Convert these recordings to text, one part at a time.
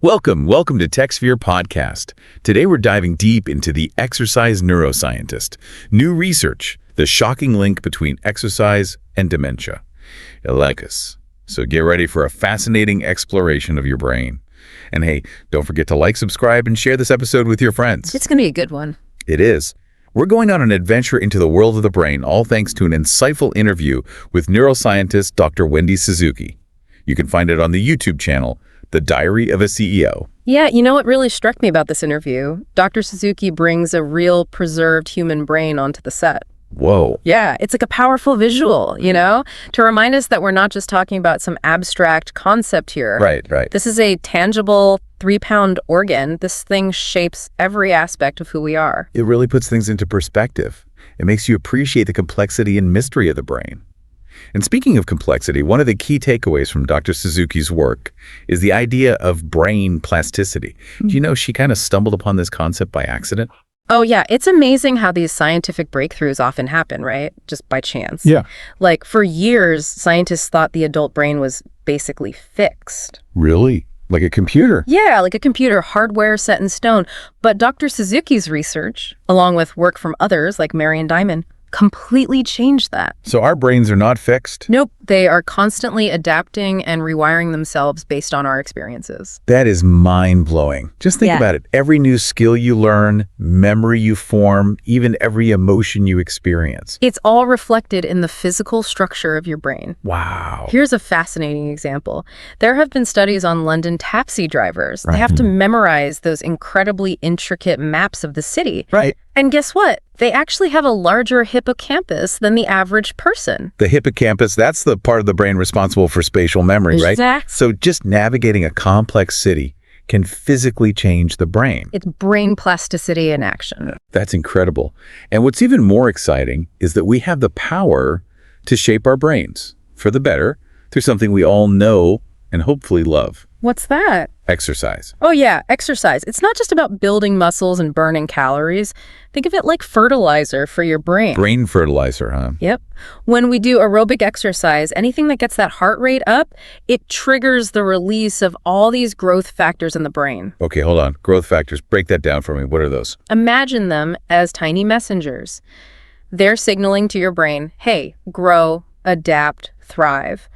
Welcome to TechSpherePodcast. Today we're diving deep into the exercise neuroscientist. New research, the shocking link between exercise and dementia. So get ready for a fascinating exploration of your brain. And hey, don't forget to like, subscribe, and share this episode with your friends. It's going to be a good one. It is. We're going on an adventure into the world of the brain, all thanks to an insightful interview with neuroscientist Dr. Wendy Suzuki. You can find it on the YouTube channel, The Diary of a CEO. Yeah, you know what really struck me about this interview? Dr. Suzuki brings a real preserved human brain onto the set. Whoa. Yeah, it's like a powerful visual, to remind us that we're not just talking about some abstract concept here. Right. This is a tangible 3-pound organ. This thing shapes every aspect of who we are. It really puts things into perspective. It makes you appreciate the complexity and mystery of the brain. And speaking of complexity, one of the key takeaways from Dr. Suzuki's work is the idea of brain plasticity. Do you know she kind of stumbled upon this concept by accident? Oh, yeah. It's amazing how these scientific breakthroughs often happen, right? Just by chance. Yeah. Like, for years, scientists thought the adult brain was basically fixed. Really? Like a computer? Yeah, like a computer, hardware set in stone. But Dr. Suzuki's research, along with work from others like Marion Diamond, completely changed that. So our brains are not fixed? Nope. They are constantly adapting and rewiring themselves based on our experiences. That is mind-blowing. Just think about it. Every new skill you learn, memory you form, even every emotion you experience. It's all reflected in the physical structure of your brain. Wow. Here's a fascinating example. There have been studies on London taxi drivers. Right. They have to memorize those incredibly intricate maps of the city. Right. And guess what? They actually have a larger hippocampus than the average person. The hippocampus, that's the part of the brain responsible for spatial memory, right? Exactly. So just navigating a complex city can physically change the brain. It's brain plasticity in action. That's incredible. And what's even more exciting is that we have the power to shape our brains for the better through something we all know and hopefully love. What's that? Exercise. Oh yeah, exercise. It's not just about building muscles and burning calories. Think of it like fertilizer for your brain. Brain fertilizer, huh? Yep. When we do aerobic exercise, anything that gets that heart rate up, it triggers the release of all these growth factors in the brain. Okay, hold on. Growth factors. Break that down for me. What are those? Imagine them as tiny messengers. They're signaling to your brain, hey, grow, adapt, thrive.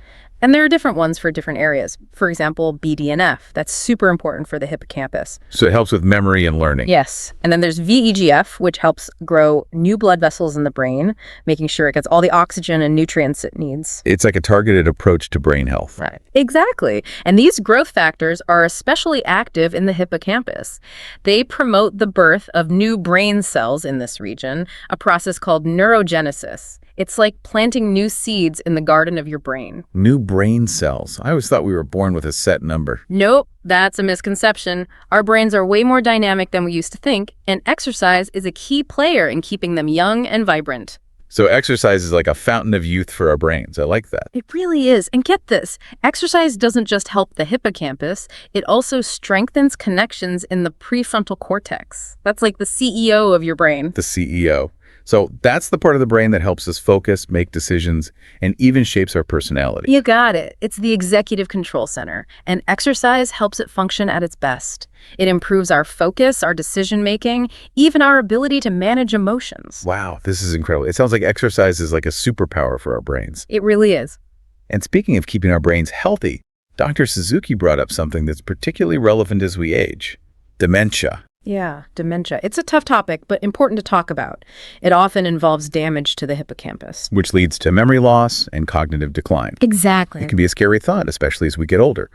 And there are different ones for different areas. For example, BDNF. That's super important for the hippocampus. So it helps with memory and learning. Yes. And then there's VEGF, which helps grow new blood vessels in the brain, making sure it gets all the oxygen and nutrients it needs. It's like a targeted approach to brain health. Right. Exactly. And these growth factors are especially active in the hippocampus. They promote the birth of new brain cells in this region, a process called neurogenesis. It's like planting new seeds in the garden of your brain. New brain cells. I always thought we were born with a set number. Nope, that's a misconception. Our brains are way more dynamic than we used to think, and exercise is a key player in keeping them young and vibrant. So exercise is like a fountain of youth for our brains. I like that. It really is. And get this, exercise doesn't just help the hippocampus, it also strengthens connections in the prefrontal cortex. That's like the CEO of your brain. The CEO. So that's the part of the brain that helps us focus, make decisions, and even shapes our personality. You got it. It's the executive control center, and exercise helps it function at its best. It improves our focus, our decision-making, even our ability to manage emotions. Wow, this is incredible. It sounds like exercise is like a superpower for our brains. It really is. And speaking of keeping our brains healthy, Dr. Suzuki brought up something that's particularly relevant as we age: dementia. Yeah, dementia. It's a tough topic, but important to talk about. It often involves damage to the hippocampus, Which leads to memory loss and cognitive decline. Exactly. It can be a scary thought, especially as we get older.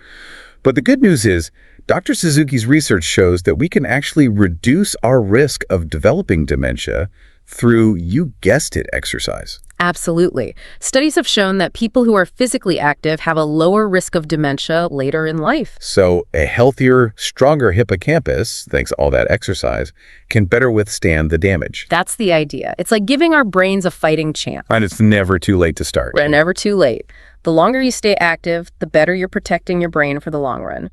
But the good news is, Dr. Suzuki's research shows that we can actually reduce our risk of developing dementia through, you guessed it, exercise. Absolutely. Studies have shown that people who are physically active have a lower risk of dementia later in life. So a healthier, stronger hippocampus, thanks to all that exercise, can better withstand the damage. That's the idea. It's like giving our brains a fighting chance. And it's never too late to start. We're never too late. The longer you stay active, the better you're protecting your brain for the long run.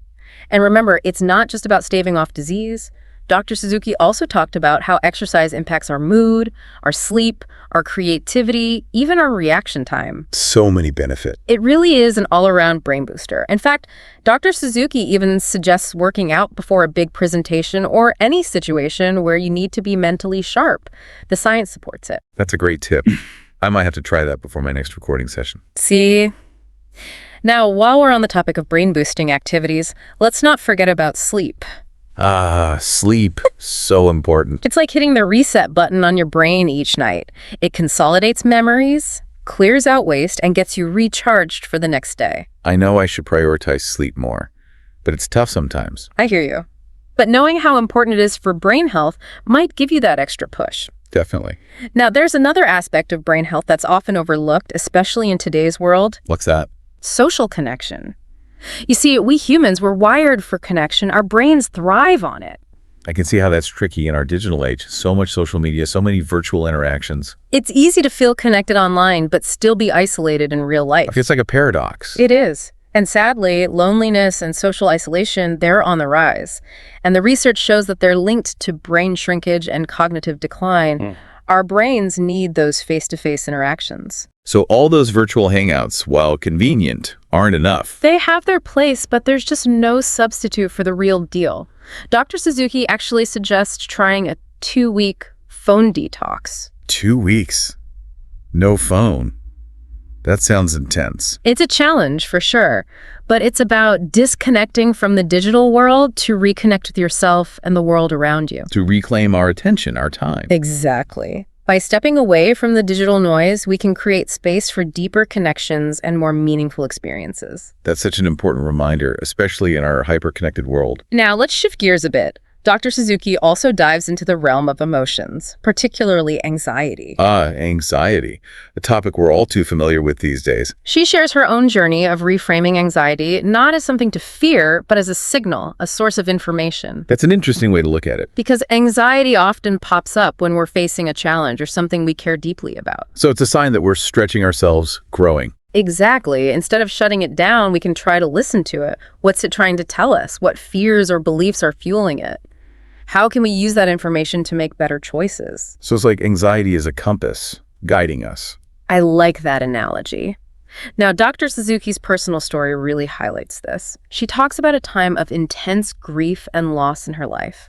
And remember, it's not just about staving off disease. Dr. Suzuki also talked about how exercise impacts our mood, our sleep, our creativity, even our reaction time. So many benefits. It really is an all-around brain booster. In fact, Dr. Suzuki even suggests working out before a big presentation or any situation where you need to be mentally sharp. The science supports it. That's a great tip. I might have to try that before my next recording session. See? Now, while we're on the topic of brain-boosting activities, let's not forget about sleep. Sleep. So important. It's like hitting the reset button on your brain each night. It consolidates memories, clears out waste, and gets you recharged for the next day. I know I should prioritize sleep more, but it's tough sometimes. I hear you. But knowing how important it is for brain health might give you that extra push. Definitely. Now, there's another aspect of brain health that's often overlooked, especially in today's world: What's that? social connection. You see, we humans were wired for connection. Our brains thrive on it. I can see how that's tricky in our digital age. So much social media, so many virtual interactions. It's easy to feel connected online, but still be isolated in real life. It's like a paradox. It is. And sadly, loneliness and social isolation, they're on the rise. And the research shows that they're linked to brain shrinkage and cognitive decline. Our brains need those face-to-face interactions. So all those virtual hangouts, while convenient, aren't enough. They have their place, but there's just no substitute for the real deal. Dr. Suzuki actually suggests trying a 2-week phone detox. 2 weeks. No phone. That sounds intense. It's a challenge for sure, but it's about disconnecting from the digital world to reconnect with yourself and the world around you. To reclaim our attention, our time. Exactly. By stepping away from the digital noise, we can create space for deeper connections and more meaningful experiences. That's such an important reminder, especially in our hyper-connected world. Now, let's shift gears a bit. Dr. Suzuki also dives into the realm of emotions, particularly anxiety. Anxiety. A topic we're all too familiar with these days. She shares her own journey of reframing anxiety, not as something to fear, but as a signal, a source of information. That's an interesting way to look at it. Because anxiety often pops up when we're facing a challenge or something we care deeply about. So it's a sign that we're stretching ourselves, growing. Exactly. Instead of shutting it down, we can try to listen to it. What's it trying to tell us? What fears or beliefs are fueling it? How can we use that information to make better choices? So it's like anxiety is a compass guiding us. I like that analogy. Now, Dr. Suzuki's personal story really highlights this. She talks about a time of intense grief and loss in her life.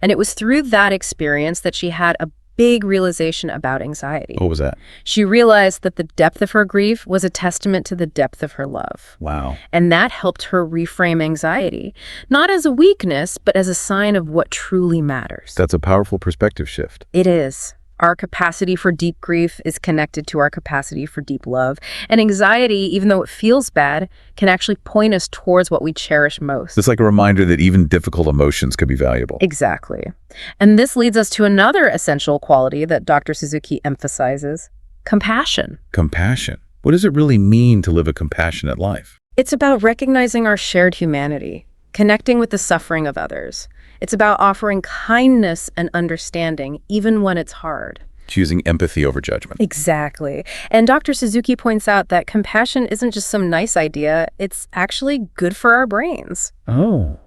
And it was through that experience that she had a big realization about anxiety. What was that? She realized that the depth of her grief was a testament to the depth of her love. Wow. And that helped her reframe anxiety, not as a weakness, but as a sign of what truly matters. That's a powerful perspective shift. It is. Our capacity for deep grief is connected to our capacity for deep love. And anxiety, even though it feels bad, can actually point us towards what we cherish most. It's like a reminder that even difficult emotions could be valuable. Exactly. And this leads us to another essential quality that Dr. Suzuki emphasizes: compassion. Compassion. What does it really mean to live a compassionate life? It's about recognizing our shared humanity, connecting with the suffering of others. It's about offering kindness and understanding, even when it's hard. Choosing empathy over judgment. Exactly. And Dr. Suzuki points out that compassion isn't just some nice idea, it's actually good for our brains. Oh,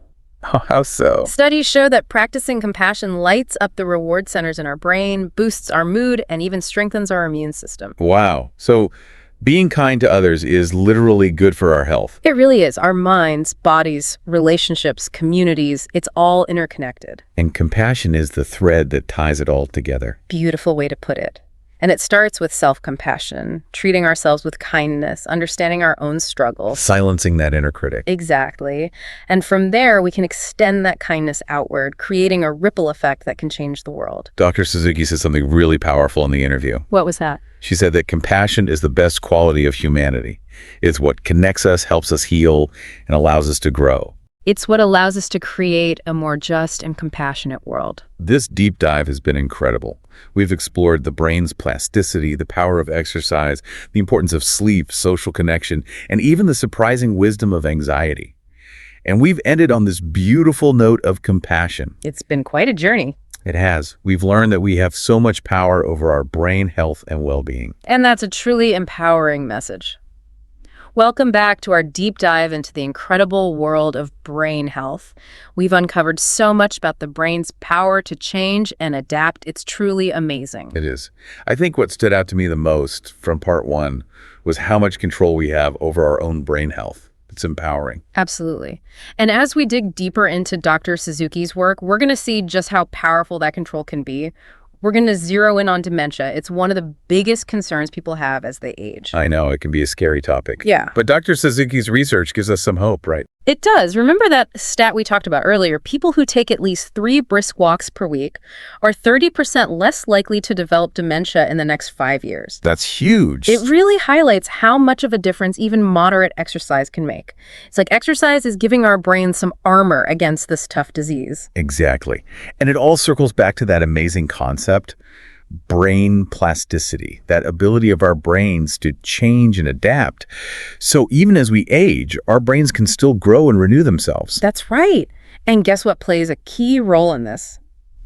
how so? Studies show that practicing compassion lights up the reward centers in our brain, boosts our mood, and even strengthens our immune system. Wow. So being kind to others is literally good for our health. It really is. Our minds, bodies, relationships, communities, it's all interconnected. And compassion is the thread that ties it all together. Beautiful way to put it. And it starts with self-compassion, treating ourselves with kindness, understanding our own struggles. Silencing that inner critic. Exactly. And from there, we can extend that kindness outward, creating a ripple effect that can change the world. Dr. Suzuki said something really powerful in the interview. What was that? She said that compassion is the best quality of humanity. It's what connects us, helps us heal, and allows us to grow. It's what allows us to create a more just and compassionate world. This deep dive has been incredible. We've explored the brain's plasticity, the power of exercise, the importance of sleep, social connection, and even the surprising wisdom of anxiety. And we've ended on this beautiful note of compassion. It's been quite a journey. It has. We've learned that we have so much power over our brain health and well-being. And that's a truly empowering message. Welcome back to our deep dive into the incredible world of brain health. We've uncovered so much about the brain's power to change and adapt. It's truly amazing. It is. I think what stood out to me the most from part one was how much control we have over our own brain health. It's empowering. Absolutely. And as we dig deeper into Dr. Suzuki's work, we're going to see just how powerful that control can be. We're going to zero in on dementia. It's one of the biggest concerns people have as they age. I know, it can be a scary topic. Yeah. But Dr. Suzuki's research gives us some hope, right? It does. Remember that stat we talked about earlier? People who take at least 3 brisk walks per week are 30% less likely to develop dementia in the next 5 years. That's huge. It really highlights how much of a difference even moderate exercise can make. It's like exercise is giving our brains some armor against this tough disease. Exactly. And it all circles back to that amazing concept, brain plasticity, that ability of our brains to change and adapt. So even as we age, our brains can still grow and renew themselves. That's right. And guess what plays a key role in this?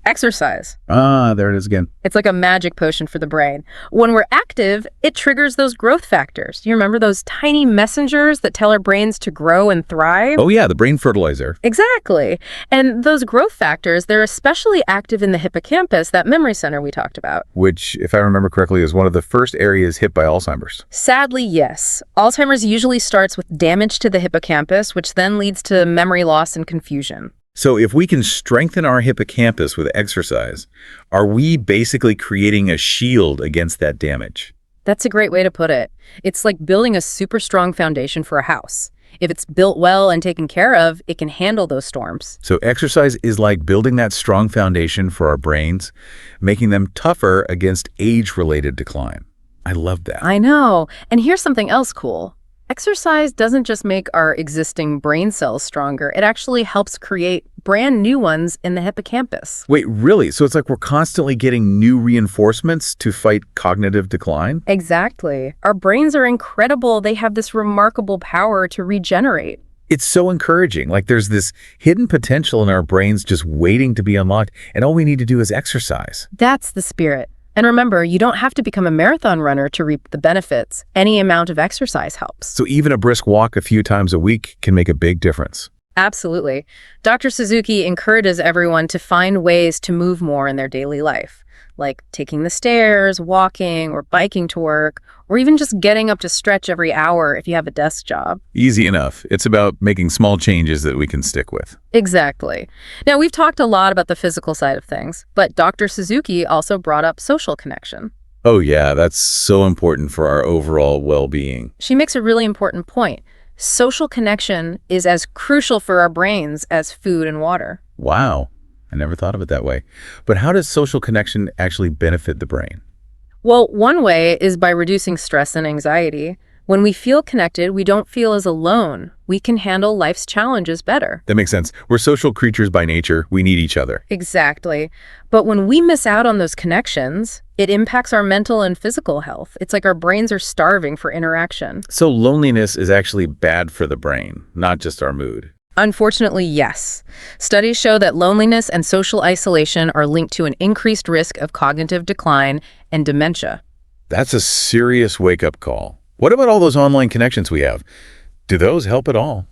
Exercise. There it is again. It's like a magic potion for the brain. When we're active, it triggers those growth factors. You remember those tiny messengers that tell our brains to grow and thrive? Oh yeah, the brain fertilizer. Exactly. And those growth factors, they're especially active in the hippocampus, that memory center we talked about. Which, if I remember correctly, is one of the first areas hit by Alzheimer's. Sadly, yes. Alzheimer's usually starts with damage to the hippocampus, which then leads to memory loss and confusion. So if we can strengthen our hippocampus with exercise, are we basically creating a shield against that damage? That's a great way to put it. It's like building a super strong foundation for a house. If it's built well and taken care of, it can handle those storms. So exercise is like building that strong foundation for our brains, making them tougher against age-related decline. I love that. I know. And here's something else cool. Exercise doesn't just make our existing brain cells stronger, it actually helps create brand new ones in the hippocampus. Wait, really? So it's like we're constantly getting new reinforcements to fight cognitive decline? Exactly. Our brains are incredible. They have this remarkable power to regenerate. It's so encouraging. Like there's this hidden potential in our brains just waiting to be unlocked, and all we need to do is exercise. That's the spirit. And remember, you don't have to become a marathon runner to reap the benefits. Any amount of exercise helps. So even a brisk walk a few times a week can make a big difference. Absolutely. Dr. Suzuki encourages everyone to find ways to move more in their daily life, like taking the stairs, walking, or biking to work, or even just getting up to stretch every hour if you have a desk job. Easy enough. It's about making small changes that we can stick with. Exactly. Now, we've talked a lot about the physical side of things, but Dr. Suzuki also brought up social connection. Oh yeah, that's so important for our overall well-being. She makes a really important point. Social connection is as crucial for our brains as food and water. Wow, I never thought of it that way. But how does social connection actually benefit the brain? Well, one way is by reducing stress and anxiety. When we feel connected, we don't feel as alone. We can handle life's challenges better. That makes sense. We're social creatures by nature. We need each other. Exactly. But when we miss out on those connections, it impacts our mental and physical health. It's like our brains are starving for interaction. So loneliness is actually bad for the brain, not just our mood. Unfortunately, yes. Studies show that loneliness and social isolation are linked to an increased risk of cognitive decline and dementia. That's a serious wake-up call. What about all those online connections we have? Do those help at all?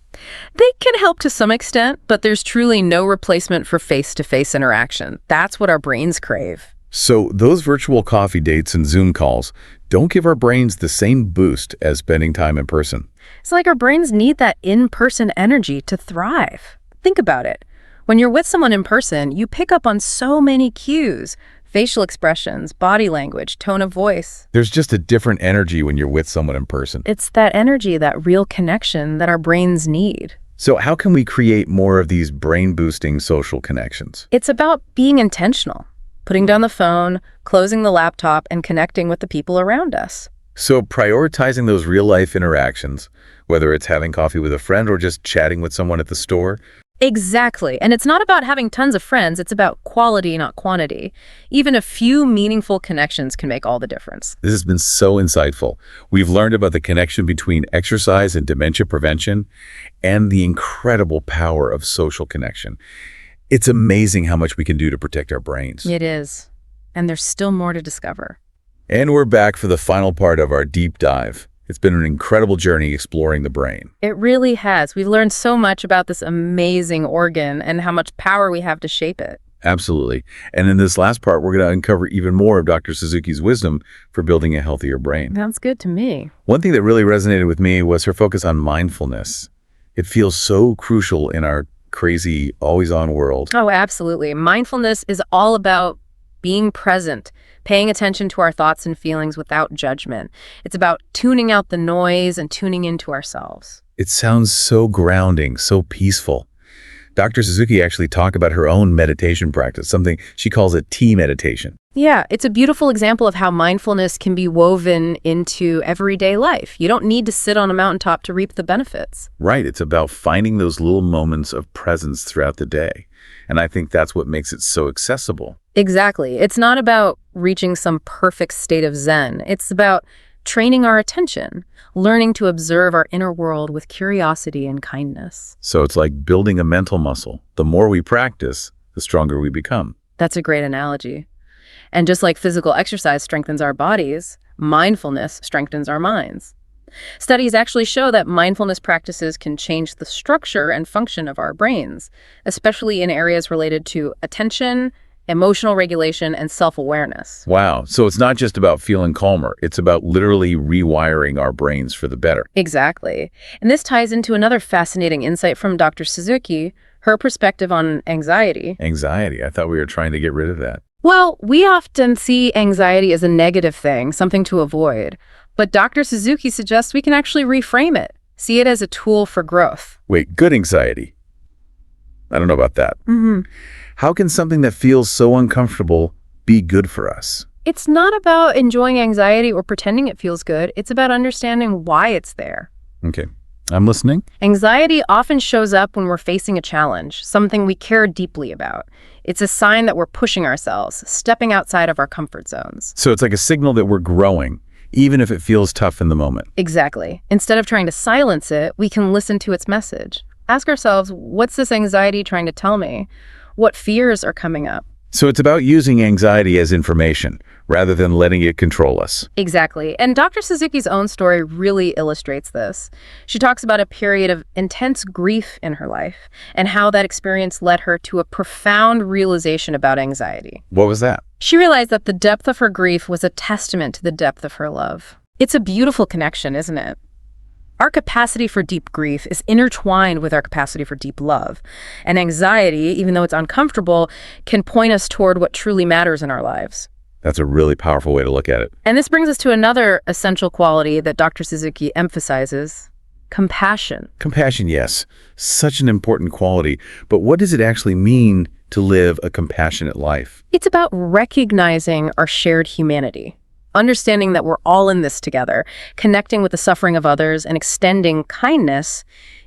They can help to some extent, but there's truly no replacement for face-to-face interaction. That's what our brains crave. So those virtual coffee dates and Zoom calls don't give our brains the same boost as spending time in person. It's like our brains need that in-person energy to thrive. Think about it. When you're with someone in person, you pick up on so many cues. Facial expressions, body language, tone of voice. There's just a different energy when you're with someone in person. It's that energy, that real connection that our brains need. So how can we create more of these brain-boosting social connections? It's about being intentional, putting down the phone, closing the laptop, and connecting with the people around us. So prioritizing those real-life interactions, whether it's having coffee with a friend or just chatting with someone at the store. Exactly. And it's not about having tons of friends. It's about quality, not quantity. Even a few meaningful connections can make all the difference. This has been so insightful. We've learned about the connection between exercise and dementia prevention and the incredible power of social connection. It's amazing how much we can do to protect our brains. It is. And there's still more to discover. And we're back for the final part of our deep dive. It's been an incredible journey exploring the brain. It really has. We've learned so much about this amazing organ and how much power we have to shape it. Absolutely. And in this last part, we're going to uncover even more of Dr. Suzuki's wisdom for building a healthier brain. Sounds good to me. One thing that really resonated with me was her focus on mindfulness. It feels so crucial in our crazy, always-on world. Oh, absolutely. Mindfulness is all about being present, paying attention to our thoughts and feelings without judgment. It's about tuning out the noise and tuning into ourselves. It sounds so grounding, so peaceful. Dr. Suzuki actually talked about her own meditation practice, something she calls a tea meditation. Yeah, it's a beautiful example of how mindfulness can be woven into everyday life. You don't need to sit on a mountaintop to reap the benefits. Right, it's about finding those little moments of presence throughout the day. And I think that's what makes it so accessible. Exactly. It's not about reaching some perfect state of Zen. It's about training our attention, learning to observe our inner world with curiosity and kindness. So it's like building a mental muscle. The more we practice, the stronger we become. That's a great analogy. And just like physical exercise strengthens our bodies, mindfulness strengthens our minds. Studies actually show that mindfulness practices can change the structure and function of our brains, especially in areas related to attention, emotional regulation, and self-awareness. Wow. So it's not just about feeling calmer. It's about literally rewiring our brains for the better. Exactly. And this ties into another fascinating insight from Dr. Suzuki, her perspective on anxiety. Anxiety. I thought we were trying to get rid of that. Well, we often see anxiety as a negative thing, something to avoid. But Dr. Suzuki suggests we can actually reframe it, see it as a tool for growth. Wait, good anxiety? I don't know about that. How can something that feels so uncomfortable be good for us? It's not about enjoying anxiety or pretending it feels good. It's about understanding why it's there. Okay, I'm listening. Anxiety often shows up when we're facing a challenge, something we care deeply about. It's a sign that we're pushing ourselves, stepping outside of our comfort zones. So it's like a signal that we're growing, even if it feels tough in the moment. Exactly. Instead of trying to silence it, we can listen to its message. Ask ourselves, what's this anxiety trying to tell me? What fears are coming up? So it's about using anxiety as information, rather than letting it control us. Exactly. And Dr. Suzuki's own story really illustrates this. She talks about a period of intense grief in her life and how that experience led her to a profound realization about anxiety. What was that? She realized that the depth of her grief was a testament to the depth of her love. It's a beautiful connection, isn't it? Our capacity for deep grief is intertwined with our capacity for deep love. And anxiety, even though it's uncomfortable, can point us toward what truly matters in our lives. That's a really powerful way to look at it. And this brings us to another essential quality that Dr. Suzuki emphasizes: compassion. Compassion, yes. Such an important quality. But what does it actually mean to live a compassionate life? It's about recognizing our shared humanity, understanding that we're all in this together, connecting with the suffering of others, and extending kindness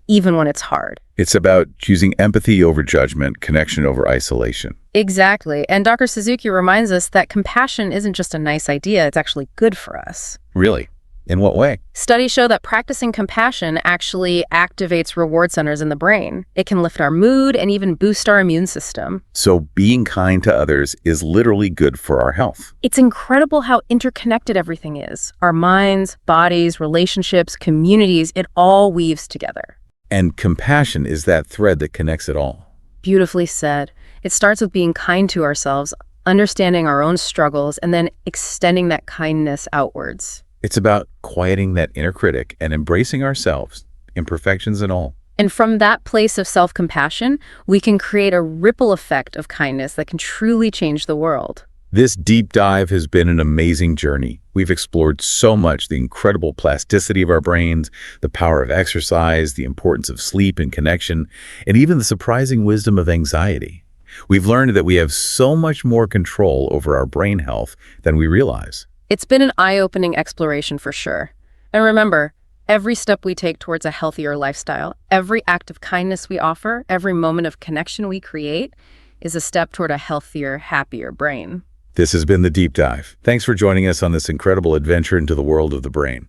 even when it's hard. It's about choosing empathy over judgment, connection over isolation. Exactly. And Dr. Suzuki reminds us that compassion isn't just a nice idea, it's actually good for us. Really? In what way? Studies show that practicing compassion actually activates reward centers in the brain. It can lift our mood and even boost our immune system. So being kind to others is literally good for our health. It's incredible how interconnected everything is. Our minds, bodies, relationships, communities, it all weaves together. And compassion is that thread that connects it all. Beautifully said. It starts with being kind to ourselves, understanding our own struggles, and then extending that kindness outwards. It's about quieting that inner critic and embracing ourselves, imperfections and all. And from that place of self-compassion, we can create a ripple effect of kindness that can truly change the world. This deep dive has been an amazing journey. We've explored so much: the incredible plasticity of our brains, the power of exercise, the importance of sleep and connection, and even the surprising wisdom of anxiety. We've learned that we have so much more control over our brain health than we realize. It's been an eye-opening exploration for sure. And remember, every step we take towards a healthier lifestyle, every act of kindness we offer, every moment of connection we create is a step toward a healthier, happier brain. This has been The Deep Dive. Thanks for joining us on this incredible adventure into the world of the brain.